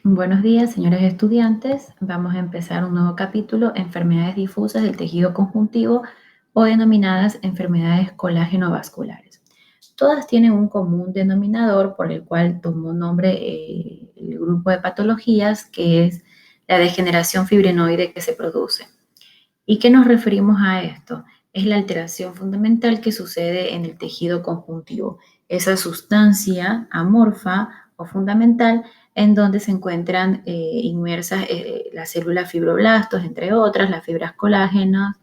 Buenos días, señores estudiantes. Vamos a empezar un nuevo capítulo, enfermedades difusas del tejido conjuntivo o denominadas enfermedades colágeno-vasculares. Todas tienen un común denominador por el cual tomó nombre el grupo de patologías, que es la degeneración fibrinoide que se produce. ¿Y qué nos referimos a esto? Es la alteración fundamental que sucede en el tejido conjuntivo, esa sustancia amorfa o fundamental en donde se encuentran inmersas las células fibroblastos, entre otras, las fibras colágenas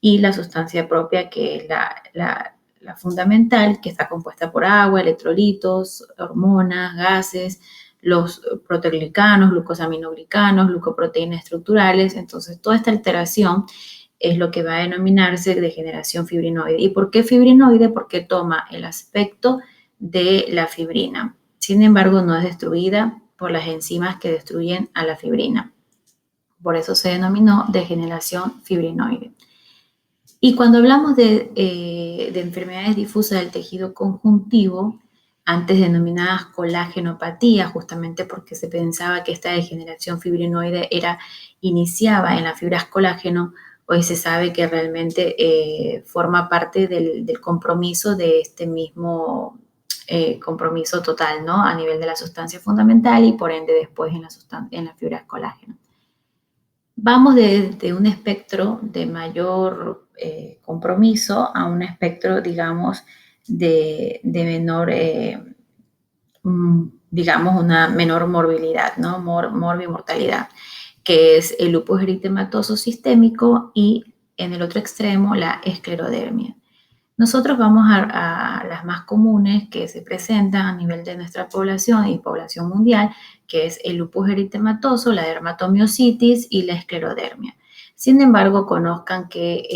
y la sustancia propia que es la fundamental, que está compuesta por agua, electrolitos, hormonas, gases, los proteoglicanos, glucosaminoglicanos, glucoproteínas estructurales. Entonces, toda esta alteración es lo que va a denominarse degeneración fibrinoide. ¿Y por qué fibrinoide? Porque toma el aspecto de la fibrina. Sin embargo, no es destruida por las enzimas que destruyen a la fibrina. Por eso se denominó degeneración fibrinoide. Y cuando hablamos de enfermedades difusas del tejido conjuntivo, antes denominadas colágenopatía, justamente porque se pensaba que esta degeneración fibrinoide iniciaba en las fibras colágeno, hoy se sabe que realmente forma parte del compromiso de este mismo compromiso total, ¿no? A nivel de la sustancia fundamental y por ende después en las fibras colágeno. Vamos de un espectro de mayor compromiso a un espectro, digamos, de menor, digamos, una menor morbilidad, ¿no? Morbimortalidad, que es el lupus eritematoso sistémico y en el otro extremo la esclerodermia. Nosotros vamos a las más comunes que se presentan a nivel de nuestra población y población mundial, que es el lupus eritematoso, la dermatomiositis y la esclerodermia. Sin embargo, conozcan que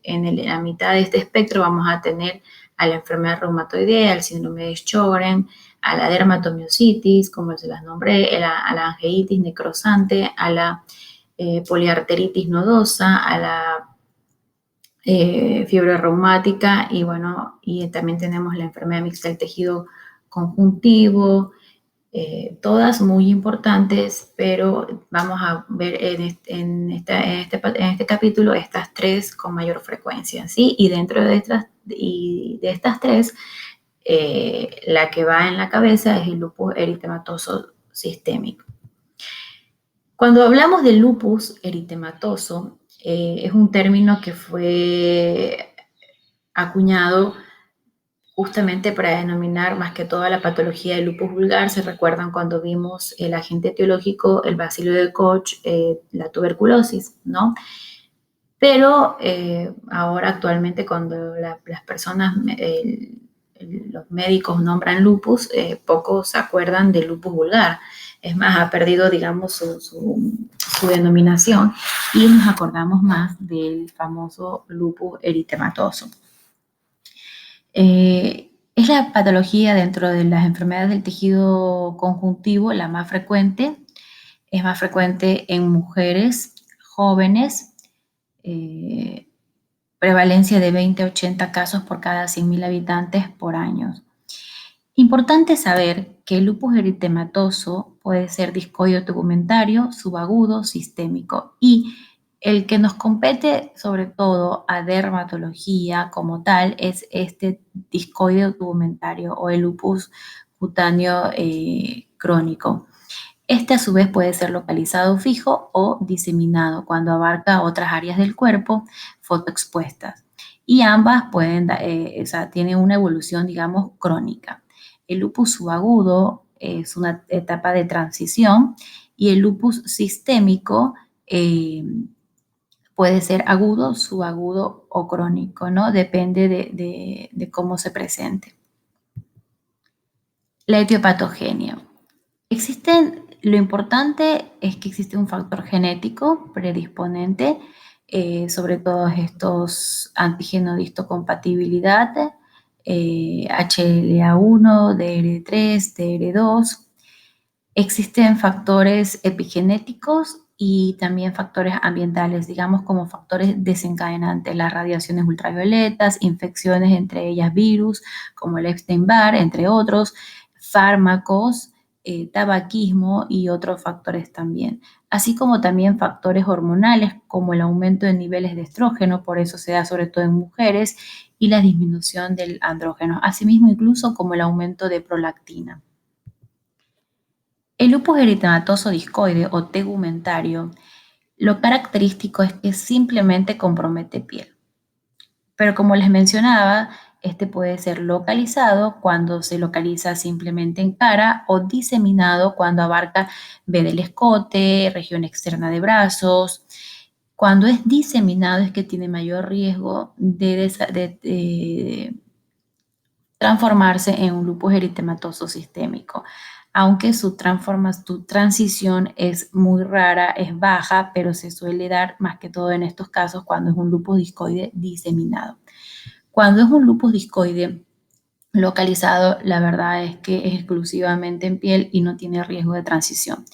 en la mitad de este espectro vamos a tener a la enfermedad reumatoidea, al síndrome de Sjögren, a la dermatomiositis, como se las nombré, a la angeitis necrosante, a la poliarteritis nodosa, a la fiebre reumática y bueno, y también tenemos la enfermedad mixta del tejido conjuntivo, todas muy importantes, pero vamos a ver en este capítulo estas tres con mayor frecuencia, ¿sí? Y dentro de estas tres, la que va en la cabeza es el lupus eritematoso sistémico. Cuando hablamos de lupus eritematoso, es un término que fue acuñado justamente para denominar más que toda la patología del lupus vulgar. Se recuerdan cuando vimos el agente etiológico, el bacilo de Koch, la tuberculosis, ¿no? Pero ahora actualmente cuando las personas, los médicos nombran lupus, pocos se acuerdan del lupus vulgar. Es más, ha perdido, digamos, su denominación y nos acordamos más del famoso lupus eritematoso. Es la patología dentro de las enfermedades del tejido conjuntivo la más frecuente. Es más frecuente en mujeres jóvenes, prevalencia de 20 a 80 casos por cada 100.000 habitantes por año. Importante saber que el lupus eritematoso puede ser discoide tegumentario, subagudo, sistémico y el que nos compete sobre todo a dermatología como tal es este discoide tegumentario o el lupus cutáneo crónico. Este a su vez puede ser localizado fijo o diseminado cuando abarca otras áreas del cuerpo fotoexpuestas y ambas tienen una evolución, digamos, crónica. El lupus subagudo es una etapa de transición y el lupus sistémico puede ser agudo, subagudo o crónico, ¿no? Depende de cómo se presente. La etiopatogenia. Lo importante es que existe un factor genético predisponente sobre todos estos antígenos de histocompatibilidad, HLA1, DR3, DR2. Existen factores epigenéticos y también factores ambientales, digamos como factores desencadenantes, las radiaciones ultravioletas, infecciones, entre ellas virus, como el Epstein-Barr, entre otros, fármacos, tabaquismo y otros factores también, así como también factores hormonales como el aumento de niveles de estrógeno, por eso se da sobre todo en mujeres, y la disminución del andrógeno, asimismo incluso como el aumento de prolactina. El lupus eritematoso discoide o tegumentario, lo característico es que simplemente compromete piel. Pero como les mencionaba, este puede ser localizado cuando se localiza simplemente en cara o diseminado cuando abarca B del escote, región externa de brazos. Cuando es diseminado es que tiene mayor riesgo de transformarse en un lupus eritematoso sistémico. Aunque su transición es muy rara, es baja, pero se suele dar más que todo en estos casos cuando es un lupus discoide diseminado. Cuando es un lupus discoide localizado, la verdad es que es exclusivamente en piel y no tiene riesgo de transición.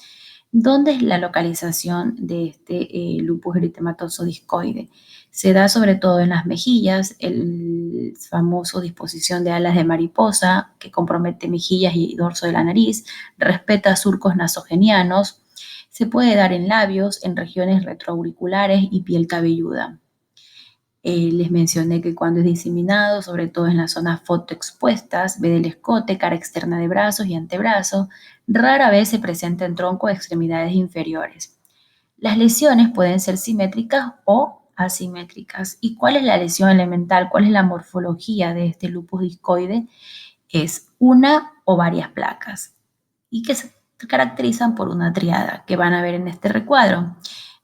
¿Dónde es la localización de este lupus eritematoso discoide? Se da sobre todo en las mejillas, el famoso disposición de alas de mariposa que compromete mejillas y dorso de la nariz, respeta surcos nasogenianos, se puede dar en labios, en regiones retroauriculares y piel cabelluda. Les mencioné que cuando es diseminado, sobre todo en las zonas fotoexpuestas, ve del escote, cara externa de brazos y antebrazo, rara vez se presenta en tronco de extremidades inferiores. Las lesiones pueden ser simétricas o asimétricas. ¿Y cuál es la lesión elemental? ¿Cuál es la morfología de este lupus discoide? Es una o varias placas y que se caracterizan por una triada que van a ver en este recuadro.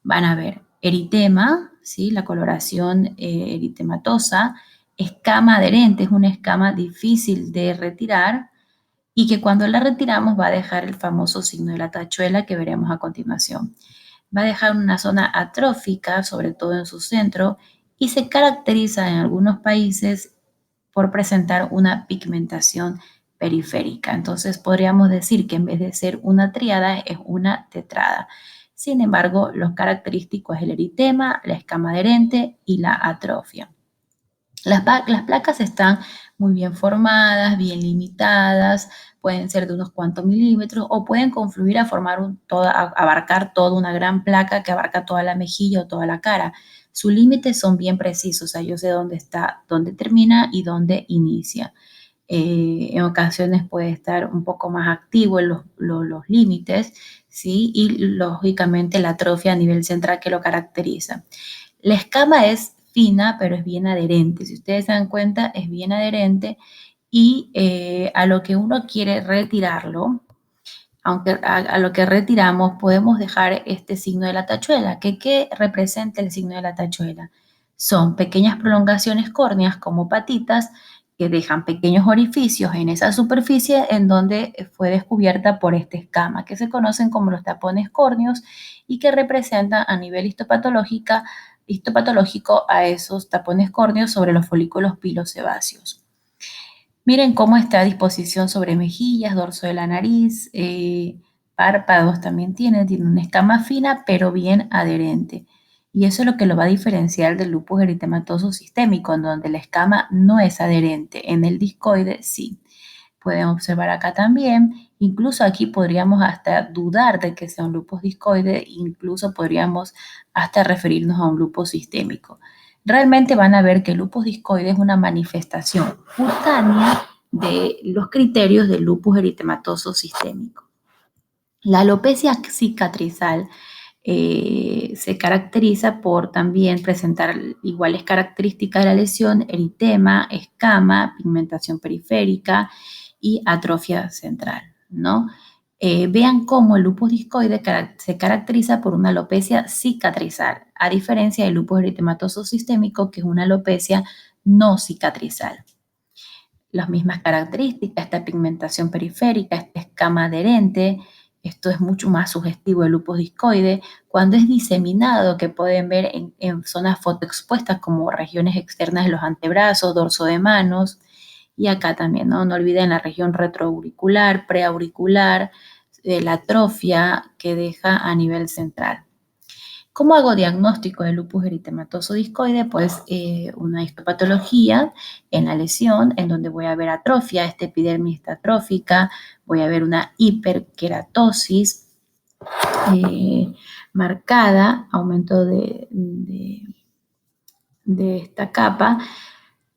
Van a ver eritema, ¿sí? La coloración eritematosa, escama adherente, es una escama difícil de retirar y que cuando la retiramos va a dejar el famoso signo de la tachuela que veremos a continuación. Va a dejar una zona atrófica, sobre todo en su centro, y se caracteriza en algunos países por presentar una pigmentación periférica. Entonces podríamos decir que en vez de ser una tríada es una tetrada. Sin embargo, los característicos es el eritema, la escama adherente y la atrofia. Las placas están muy bien formadas, bien limitadas, pueden ser de unos cuantos milímetros o pueden confluir a formar abarcar toda una gran placa que abarca toda la mejilla o toda la cara. Sus límites son bien precisos, o sea, yo sé dónde está, dónde termina y dónde inicia. En ocasiones puede estar un poco más activo en los límites, ¿sí? Y lógicamente la atrofia a nivel central que lo caracteriza. La escama es fina, pero es bien adherente. Si ustedes se dan cuenta, es bien adherente y a lo que uno quiere retirarlo, aunque a lo que retiramos, podemos dejar este signo de la tachuela. ¿Qué representa el signo de la tachuela? Son pequeñas prolongaciones córneas como patitas que dejan pequeños orificios en esa superficie en donde fue descubierta por esta escama, que se conocen como los tapones córneos y que representan a nivel histopatológico a esos tapones córneos sobre los folículos pilosebáceos. Miren cómo está a disposición sobre mejillas, dorso de la nariz, párpados también tiene una escama fina pero bien adherente. Y eso es lo que lo va a diferenciar del lupus eritematoso sistémico, en donde la escama no es adherente. En el discoide sí. Pueden observar acá también, incluso aquí podríamos hasta dudar de que sea un lupus discoide, incluso podríamos hasta referirnos a un lupus sistémico. Realmente van a ver que el lupus discoide es una manifestación cutánea de los criterios del lupus eritematoso sistémico. La alopecia cicatrizal se caracteriza por también presentar iguales características de la lesión, eritema, escama, pigmentación periférica y atrofia central, ¿no? Vean cómo el lupus discoide se caracteriza por una alopecia cicatrizal, a diferencia del lupus eritematoso sistémico, que es una alopecia no cicatrizal. Las mismas características, esta pigmentación periférica, esta escama adherente, esto es mucho más sugestivo del lupus discoide. Cuando es diseminado, que pueden ver en zonas fotoexpuestas como regiones externas de los antebrazos, dorso de manos, y acá también, ¿no? No olviden la región retroauricular, preauricular, la atrofia que deja a nivel central. ¿Cómo hago diagnóstico de lupus eritematoso discoide? Pues una histopatología en la lesión, en donde voy a ver atrofia, esta epidermis está atrófica, voy a ver una hiperkeratosis marcada, aumento de esta capa.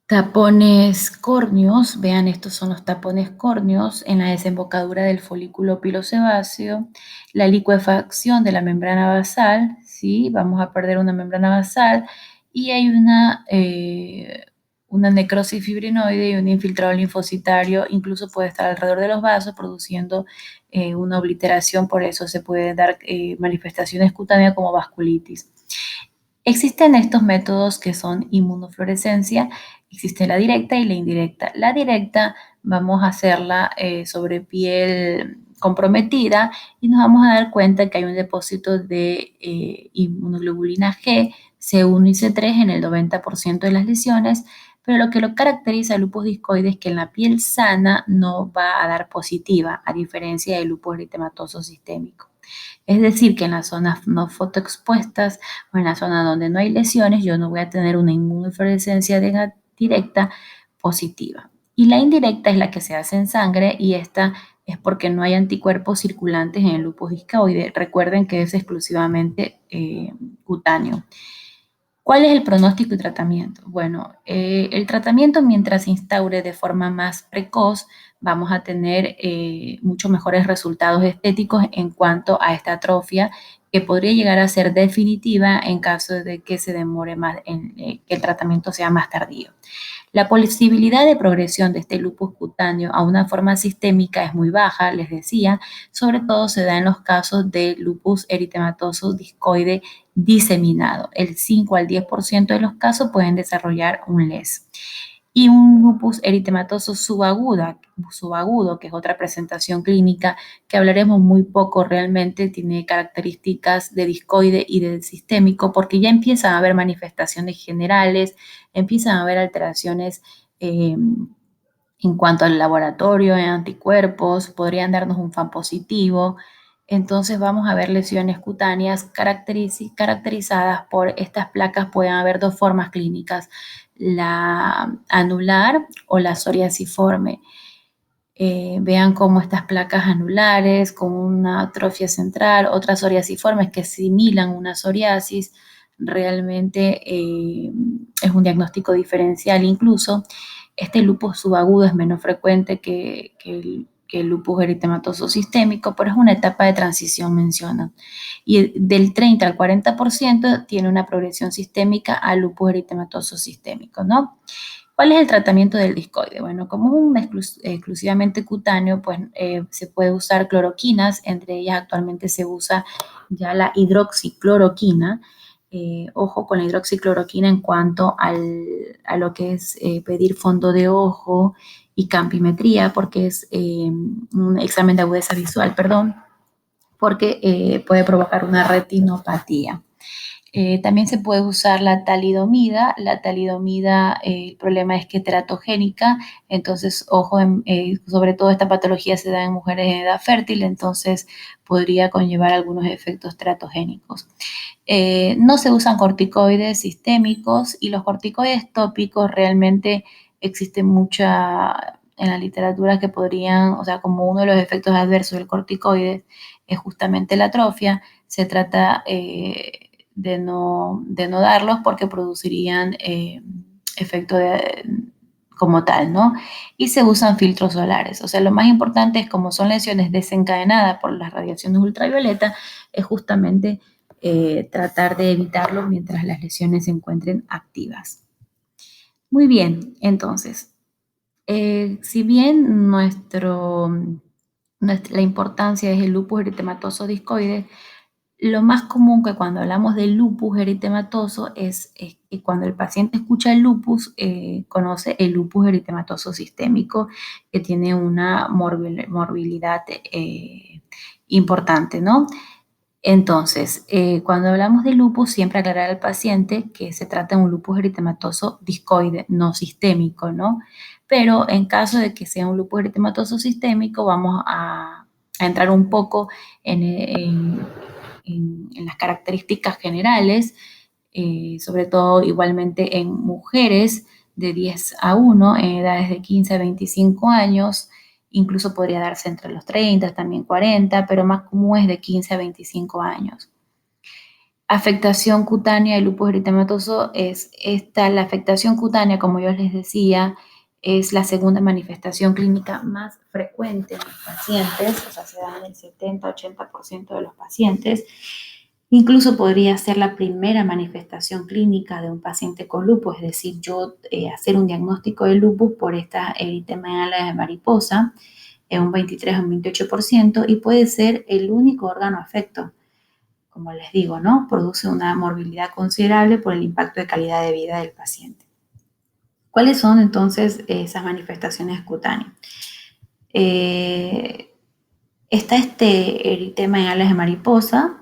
Tapones córneos, vean, estos son los tapones córneos en la desembocadura del folículo pilosebáceo, la licuefacción de la membrana basal, ¿sí? Vamos a perder una membrana basal y hay una necrosis fibrinoide y un infiltrado linfocitario, incluso puede estar alrededor de los vasos produciendo una obliteración, por eso se pueden dar manifestaciones cutáneas como vasculitis. Existen estos métodos que son inmunofluorescencia, existe la directa y la indirecta. La directa vamos a hacerla sobre piel comprometida y nos vamos a dar cuenta que hay un depósito de inmunoglobulina G, C1 y C3 en el 90% de las lesiones, pero lo que lo caracteriza al lupus discoide es que en la piel sana no va a dar positiva, a diferencia del lupus eritematoso sistémico. Es decir, que en las zonas no fotoexpuestas o en la zona donde no hay lesiones, yo no voy a tener una inmunofluorescencia directa positiva. Y la indirecta es la que se hace en sangre y esta es porque no hay anticuerpos circulantes en el lupus discoide. Recuerden que es exclusivamente cutáneo. ¿Cuál es el pronóstico y tratamiento? Bueno, el tratamiento mientras se instaure de forma más precoz, vamos a tener mucho mejores resultados estéticos en cuanto a esta atrofia que podría llegar a ser definitiva en caso de que se demore más, que el tratamiento sea más tardío. La posibilidad de progresión de este lupus cutáneo a una forma sistémica es muy baja, les decía, sobre todo se da en los casos de lupus eritematoso discoide diseminado. El 5 al 10% de los casos pueden desarrollar un LES. Y un lupus eritematoso subagudo, que es otra presentación clínica que hablaremos muy poco realmente, tiene características de discoide y de sistémico, porque ya empiezan a haber manifestaciones generales, empiezan a haber alteraciones en cuanto al laboratorio, en anticuerpos, podrían darnos un FAN positivo. Entonces vamos a ver lesiones cutáneas caracterizadas por estas placas. Pueden haber dos formas clínicas, la anular o la psoriasiforme. Vean cómo estas placas anulares con una atrofia central, otras psoriasiformes que similan una psoriasis, realmente es un diagnóstico diferencial incluso. Este lupus subagudo es menos frecuente que el lupus eritematoso sistémico, pero es una etapa de transición, mencionan. Y del 30 al 40% tiene una progresión sistémica al lupus eritematoso sistémico, ¿no? ¿Cuál es el tratamiento del discoide? Bueno, como es un exclusivamente cutáneo, pues se puede usar cloroquinas, entre ellas actualmente se usa ya la hidroxicloroquina. Ojo con la hidroxicloroquina en cuanto a lo que es pedir fondo de ojo y campimetría, porque es un examen de agudeza visual, perdón, porque puede provocar una retinopatía. También se puede usar la talidomida. La talidomida, el problema es que es teratogénica, entonces, ojo, sobre todo esta patología se da en mujeres en edad fértil, entonces podría conllevar algunos efectos teratogénicos. No se usan corticoides sistémicos y los corticoides tópicos realmente existe mucha en la literatura que podrían, o sea, como uno de los efectos adversos del corticoide es justamente la atrofia, se trata de no darlos porque producirían efecto como tal, ¿no? Y se usan filtros solares. O sea, lo más importante es como son lesiones desencadenadas por las radiaciones ultravioletas, es justamente tratar de evitarlo mientras las lesiones se encuentren activas. Muy bien, entonces, si bien la importancia es el lupus eritematoso discoide, lo más común que cuando hablamos de lupus eritematoso es que cuando el paciente escucha el lupus, conoce el lupus eritematoso sistémico, que tiene una morbilidad importante, ¿no? Entonces, cuando hablamos de lupus, siempre aclarar al paciente que se trata de un lupus eritematoso discoide, no sistémico, ¿no? Pero en caso de que sea un lupus eritematoso sistémico, vamos a entrar un poco en en las características generales, sobre todo igualmente en mujeres de 10 a 1, en edades de 15 a 25 años, incluso podría darse entre los 30, también 40, pero más común es de 15 a 25 años. Afectación cutánea del lupus eritematoso es esta, la afectación cutánea, como yo les decía, es la segunda manifestación clínica más frecuente en los pacientes, o sea, se da en el 70-80% de los pacientes. Incluso podría ser la primera manifestación clínica de un paciente con lupus, es decir, yo hacer un diagnóstico de lupus por esta eritema en alas de mariposa en un 23 o un 28%, y puede ser el único órgano afecto. Como les digo, ¿no? Produce una morbilidad considerable por el impacto de calidad de vida del paciente. ¿Cuáles son entonces esas manifestaciones cutáneas? Está este eritema en alas de mariposa,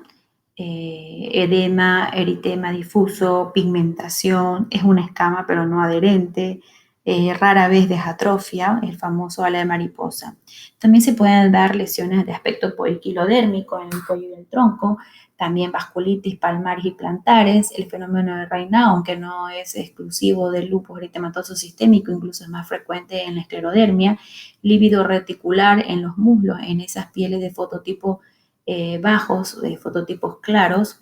edema, eritema difuso, pigmentación, es una escama pero no adherente, rara vez desatrofia, el famoso ala de mariposa. También se pueden dar lesiones de aspecto poiquilodérmico en el cuello y el tronco, también vasculitis palmares y plantares, el fenómeno de Raynaud, aunque no es exclusivo del lupus eritematoso sistémico, incluso es más frecuente en la esclerodermia, lívido reticular en los muslos, en esas pieles de fototipo bajos, de fototipos claros.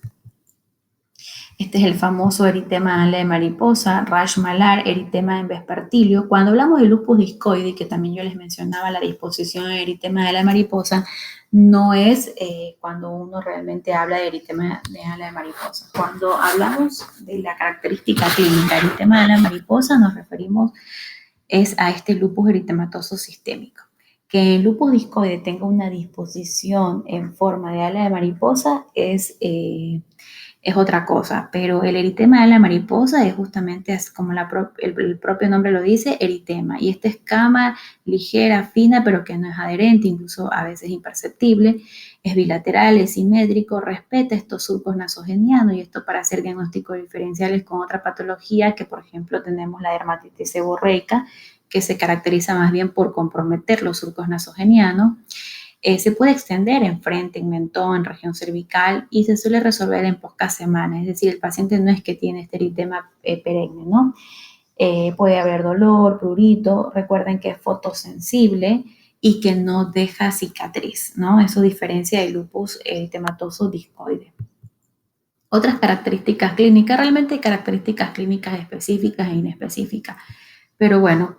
Este es el famoso eritema ala de mariposa, rash malar, eritema en vespertilio. Cuando hablamos de lupus discoide, que también yo les mencionaba la disposición del eritema ala de mariposa, no es cuando uno realmente habla de eritema de ala de mariposa. Cuando hablamos de la característica clínica eritema de ala de mariposa, nos referimos a este lupus eritematoso sistémico. Que el lupus discoide tenga una disposición en forma de ala de mariposa es otra cosa, pero el eritema de la mariposa es justamente como el propio nombre lo dice, eritema, y esta escama ligera, fina, pero que no es adherente, incluso a veces imperceptible, es bilateral, es simétrico, respeta estos surcos nasogenianos, y esto para hacer diagnósticos diferenciales con otra patología, que por ejemplo tenemos la dermatitis seborreica, que se caracteriza más bien por comprometer los surcos nasogenianos. Se puede extender en frente, en mentón, en región cervical, y se suele resolver en pocas semanas. Es decir, el paciente no es que tiene este eritema perenne, ¿no? Puede haber dolor, prurito. Recuerden que es fotosensible y que no deja cicatriz, ¿no? Eso diferencia del lupus eritematoso discoide. Otras características clínicas, realmente hay características clínicas específicas e inespecíficas. Pero bueno,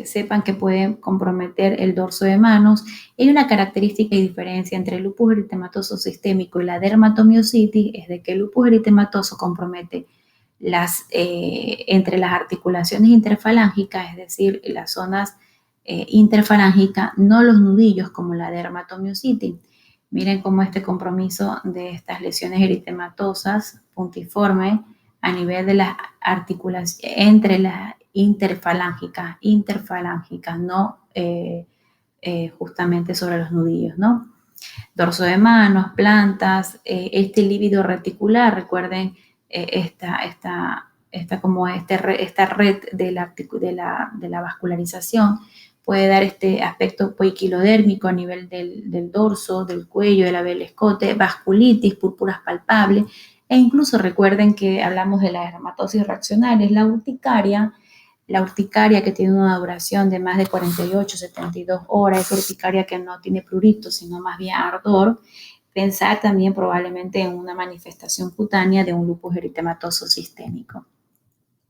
sepan que pueden comprometer el dorso de manos. Hay una característica y diferencia entre el lupus eritematoso sistémico y la dermatomiositis, es de que el lupus eritematoso compromete entre las articulaciones interfalángicas, es decir, las zonas interfalángicas, no los nudillos como la dermatomiositis. Miren cómo este compromiso de estas lesiones eritematosas puntiformes a nivel de las articulaciones entre las interfalángicas, no justamente sobre los nudillos, ¿no? Dorso de manos, plantas, este lívido reticular, recuerden esta red de la vascularización, puede dar este aspecto poiquilodérmico a nivel del dorso, del cuello, del labio del escote, vasculitis, púrpuras palpables, e incluso recuerden que hablamos de las dermatosis reaccionarias, la urticaria que tiene una duración de más de 48-72 horas, es urticaria que no tiene prurito, sino más bien ardor. Pensar también probablemente en una manifestación cutánea de un lupus eritematoso sistémico.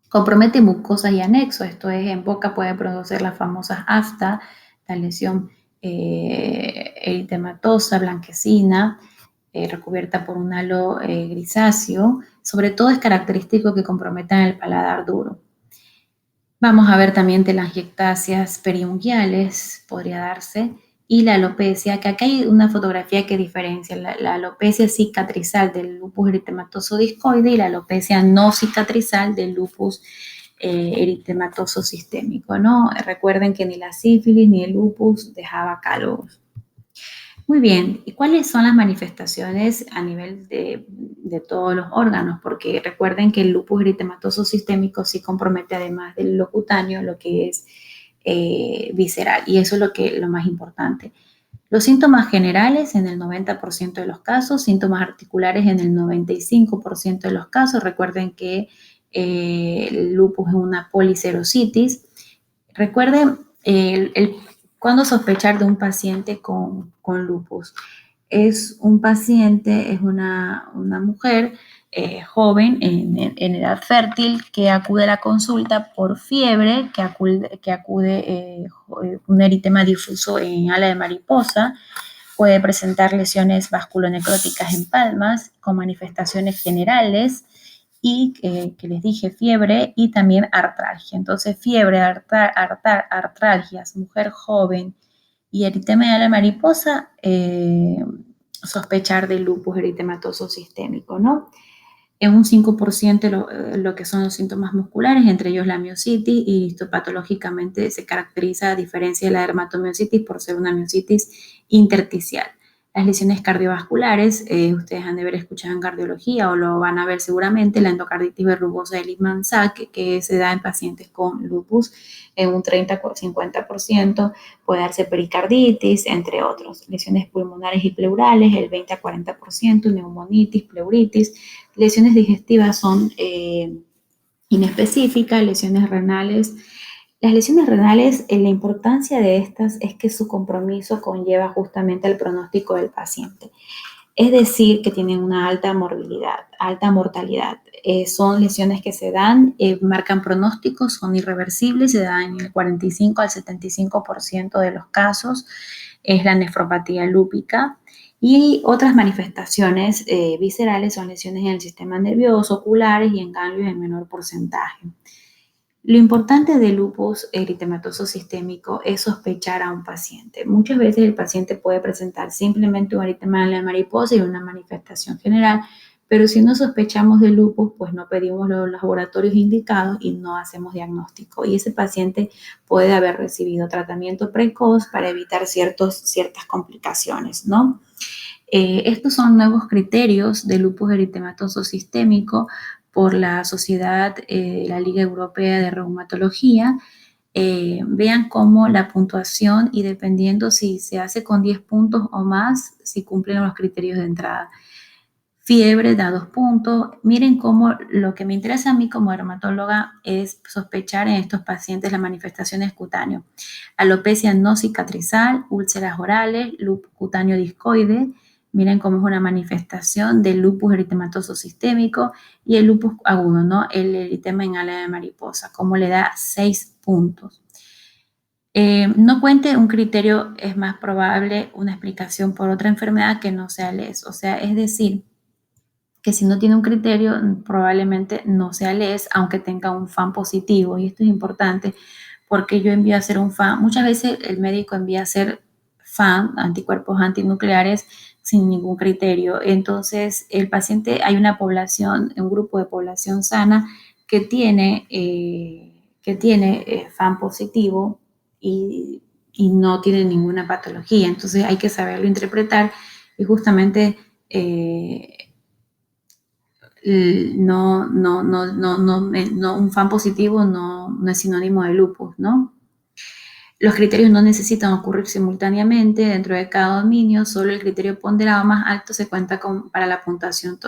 Compromete mucosas y anexos, esto es, en boca puede producir las famosas afta, la lesión eritematosa, blanquecina, recubierta por un halo grisáceo. Sobre todo es característico que comprometan el paladar duro. Vamos a ver también telangiectasias periunguiales, podría darse, y la alopecia, que acá hay una fotografía que diferencia la alopecia cicatrizal del lupus eritematoso discoide y la alopecia no cicatrizal del lupus eritematoso sistémico, ¿no? Recuerden que ni la sífilis ni el lupus dejaba calvos. Muy bien, ¿y cuáles son las manifestaciones a nivel de todos los órganos? Porque recuerden que el lupus eritematoso sistémico sí compromete, además del lo cutáneo, lo que es visceral, y eso es lo más importante. Los síntomas generales en el 90% de los casos, síntomas articulares en el 95% de los casos. Recuerden que el lupus es una policerositis. Recuerden cuándo sospechar de un paciente con lupus. Es un paciente, es una mujer joven en edad fértil que acude a la consulta por fiebre, que acude un eritema difuso en ala de mariposa, puede presentar lesiones vasculonecróticas en palmas con manifestaciones generales y que les dije fiebre y también artralgia. Entonces fiebre, artralgias, mujer joven y eritema de ala de mariposa, sospechar de lupus eritematoso sistémico, ¿no? En un 5% lo que son los síntomas musculares, entre ellos la miositis, y histopatológicamente se caracteriza, a diferencia de la dermatomiositis, por ser una miositis intersticial. Las lesiones cardiovasculares, ustedes han de haber escuchado en cardiología o lo van a ver seguramente, la endocarditis verrugosa de Lippmann-Sachs, que se da en pacientes con lupus en un 30-50%, puede darse pericarditis, entre otros. Lesiones pulmonares y pleurales, el 20 a 40%, neumonitis, pleuritis. Lesiones digestivas son inespecíficas, lesiones renales. Las lesiones renales, la importancia de estas es que su compromiso conlleva justamente el pronóstico del paciente. Es decir, que tienen una alta morbilidad, alta mortalidad. Son lesiones que se dan, marcan pronósticos, son irreversibles, se dan en el 45 al 75% de los casos. Es la nefropatía lúpica. Y otras manifestaciones viscerales son lesiones en el sistema nervioso, oculares y en ganglios en menor porcentaje. Lo importante del lupus eritematoso sistémico es sospechar a un paciente. Muchas veces el paciente puede presentar simplemente un eritema de mariposa y una manifestación general, pero si no sospechamos de lupus, pues no pedimos los laboratorios indicados y no hacemos diagnóstico. Y ese paciente puede haber recibido tratamiento precoz para evitar ciertas complicaciones, ¿no? Estos son nuevos criterios de lupus eritematoso sistémico por la Sociedad, la Liga Europea de Reumatología. Vean cómo la puntuación, y dependiendo si se hace con 10 puntos o más, si cumplen los criterios de entrada. Fiebre da 2 puntos. Miren cómo lo que me interesa a mí como dermatóloga es sospechar en estos pacientes las manifestaciones cutáneas. Alopecia no cicatrizal, úlceras orales, lupus cutáneo discoide. Miren cómo es una manifestación del lupus eritematoso sistémico, y el lupus agudo, ¿no? El eritema en ala de mariposa, cómo le da 6 puntos. No cuente un criterio, es más probable una explicación por otra enfermedad que no sea LES. O sea, es decir, que si no tiene un criterio, probablemente no sea LES, aunque tenga un FAN positivo. Y esto es importante porque yo envío a hacer un FAN. Muchas veces el médico envía a hacer FAN, anticuerpos antinucleares, sin ningún criterio. Entonces, el paciente, hay una población, un grupo de población sana que tiene FAN positivo y no tiene ninguna patología. Entonces, hay que saberlo interpretar y justamente un FAN positivo no es sinónimo de lupus, ¿no? Los criterios no necesitan ocurrir simultáneamente dentro de cada dominio, solo el criterio ponderado más alto se cuenta para la puntuación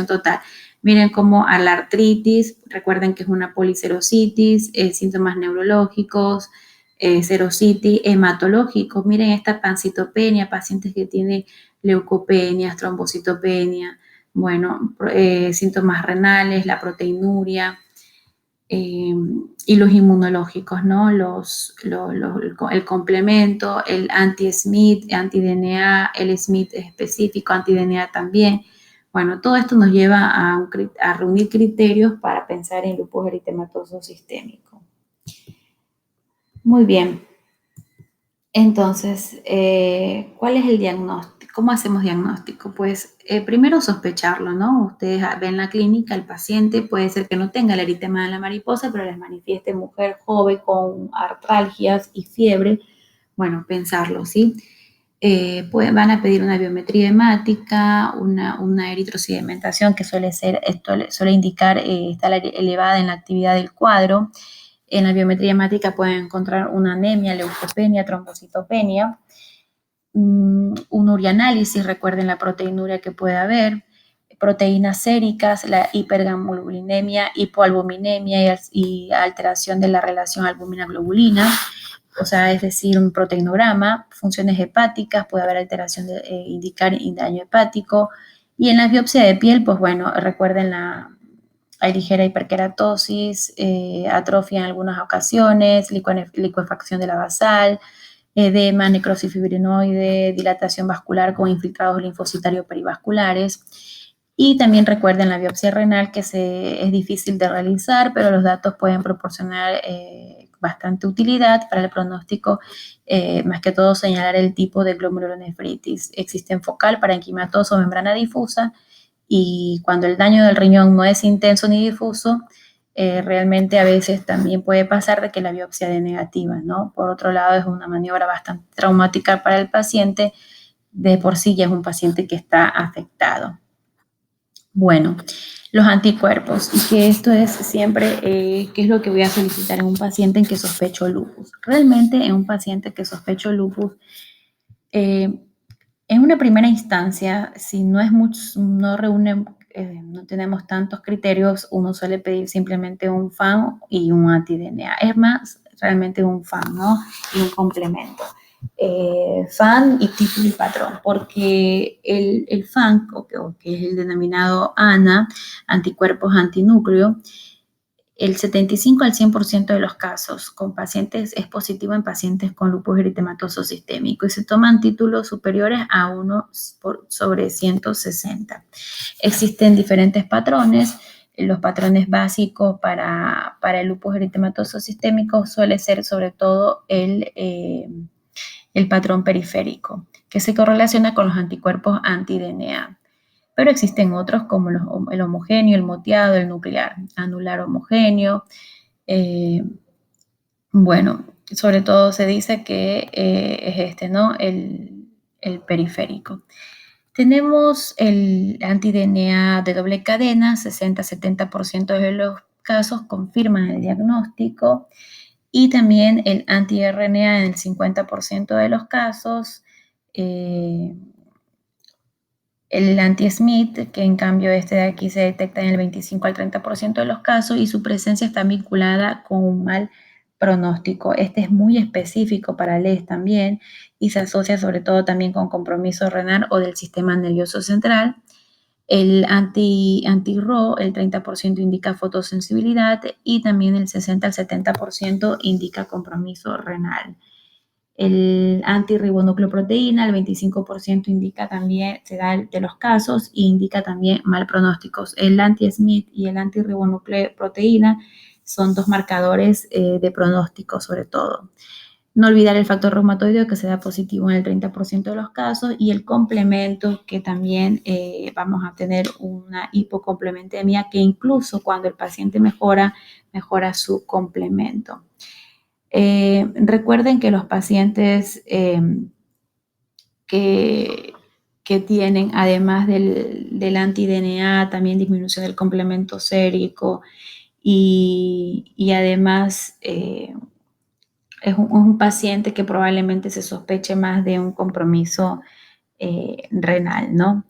total. Miren cómo a la artritis, recuerden que es una policerositis, síntomas neurológicos, serositis, hematológicos. Miren esta pancitopenia, pacientes que tienen leucopenia, trombocitopenia, bueno, síntomas renales, la proteinuria. Y los inmunológicos, ¿no? El complemento, el anti-SMIT, anti-DNA, el SMIT específico, anti-DNA también. Bueno, todo esto nos lleva a reunir criterios para pensar en lupus eritematoso sistémico. Muy bien. Entonces, ¿cuál es el diagnóstico? ¿Cómo hacemos diagnóstico? Pues primero sospecharlo, ¿no? Ustedes ven la clínica, el paciente puede ser que no tenga el eritema de la mariposa, pero les manifieste mujer joven con artralgias y fiebre. Bueno, pensarlo, ¿sí? Van a pedir una biometría hemática, una eritrosedimentación que suele indicar está elevada en la actividad del cuadro. En la biometría hemática pueden encontrar una anemia, leucopenia, trombocitopenia. un urianálisis, recuerden la proteinuria que puede haber, proteínas séricas, la hipergamoglobulinemia, hipoalbuminemia y alteración de la relación albúmina-globulina, o sea, es decir, un proteinograma, funciones hepáticas, puede haber alteración de indicar daño hepático, y en la biopsia de piel, pues bueno, recuerden hay ligera hiperkeratosis, atrofia en algunas ocasiones, licuefacción de la basal, edema, necrosis fibrinoide, dilatación vascular con infiltrados linfocitarios perivasculares. Y también recuerden la biopsia renal que es difícil de realizar, pero los datos pueden proporcionar bastante utilidad para el pronóstico, más que todo señalar el tipo de glomerulonefritis. Existe en focal, parenquimatoso, membrana difusa, y cuando el daño del riñón no es intenso ni difuso, realmente a veces también puede pasar de que la biopsia dé negativa, ¿no? Por otro lado, es una maniobra bastante traumática para el paciente, de por sí ya es un paciente que está afectado. Bueno, los anticuerpos, y que esto es siempre, ¿qué es lo que voy a solicitar en un paciente en que sospecho lupus? Realmente en un paciente que sospecho lupus, en una primera instancia, si no es mucho, no reúne, no tenemos tantos criterios, uno suele pedir simplemente un FAN y un anti-DNA. Es más, realmente un FAN, ¿no? Y un complemento. FAN y título y patrón, porque el FAN, que es el denominado ANA, anticuerpos antinúcleo, el 75 al 100% de los casos con pacientes es positivo en pacientes con lupus eritematoso sistémico y se toman títulos superiores a 1 sobre 160. Existen diferentes patrones. Los patrones básicos para el lupus eritematoso sistémico suele ser sobre todo el patrón periférico, que se correlaciona con los anticuerpos anti-DNA. Pero existen otros como el homogéneo, el moteado, el nuclear, anular homogéneo. Bueno, sobre todo se dice que es este, ¿no? El periférico. Tenemos el anti-DNA de doble cadena, 60-70% de los casos confirman el diagnóstico, y también el anti-RNA en el 50% de los casos. El anti-Smith, que en cambio este de aquí se detecta en el 25 al 30% de los casos y su presencia está vinculada con un mal pronóstico. Este es muy específico para LES también y se asocia sobre todo también con compromiso renal o del sistema nervioso central. El anti-RO, el 30% indica fotosensibilidad y también el 60 al 70% indica compromiso renal. El antirribonucleoproteína, el 25% indica también, se da de los casos e indica también mal pronósticos. El anti-Smith y el antirribonucleoproteína son dos marcadores de pronóstico sobre todo. No olvidar el factor reumatoideo que se da positivo en el 30% de los casos y el complemento que también vamos a tener una hipocomplementemia que incluso cuando el paciente mejora su complemento. Recuerden que los pacientes que tienen, además del anti-DNA, también disminución del complemento sérico y además es un paciente que probablemente se sospeche más de un compromiso renal, ¿no?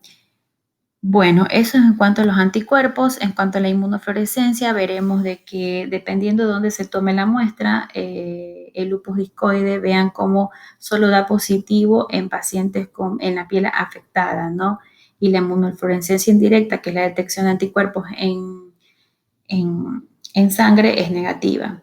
Bueno, eso es en cuanto a los anticuerpos. En cuanto a la inmunofluorescencia, veremos de que dependiendo de dónde se tome la muestra, el lupus discoide, vean cómo solo da positivo en pacientes en la piel afectada, ¿no? Y la inmunofluorescencia indirecta, que es la detección de anticuerpos en sangre, es negativa.